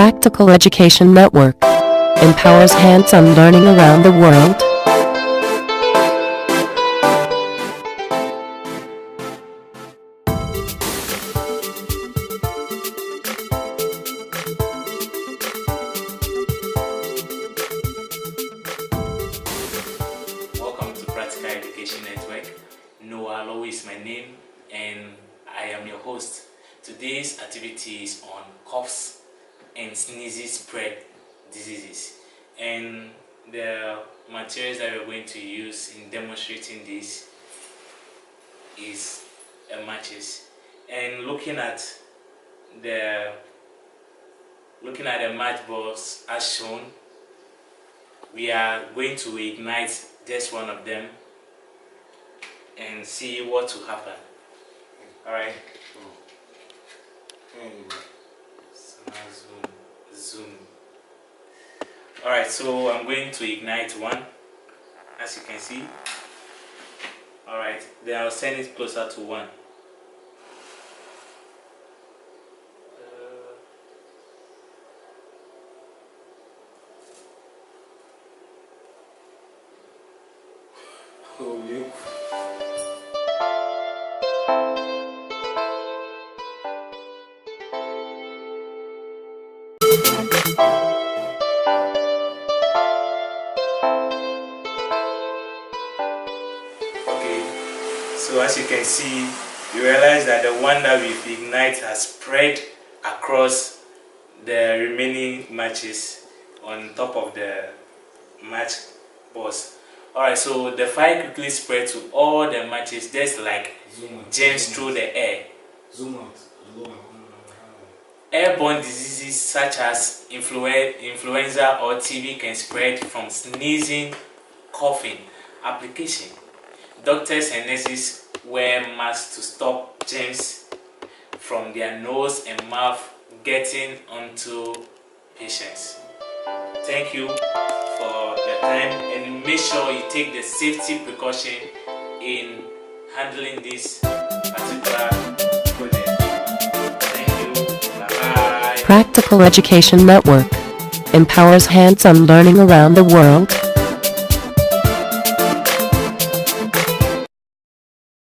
Practical Education Network empowers hands-on learning around the world. Welcome to Practical Education Network. Noah Lowe is my name and I am your host. Today's activity is on coughs and sneezes spread diseases, and the materials that we're going to use in demonstrating this is a matches. And looking at the matchbox as shown, we are going to ignite just one of them and see what will happen. Alright. So now zoom. Alright, so I'm going to ignite one, as you can see. Alright, then I'll send it closer to one. Okay, so as you can see, you realize that the one that we've ignited has spread across the remaining matches on top of the match box. Alright, so the fire quickly spread to all the matches, just like germs through the air. Zoom out. Airborne diseases such as influenza or TB can spread from sneezing, coughing. Application: doctors and nurses wear masks to stop germs from their nose and mouth getting onto patients. Thank you for your time, and make sure you take the safety precaution in handling this particular project. Thank you. Bye-bye. Practical Education Network empowers hands-on learning around the world.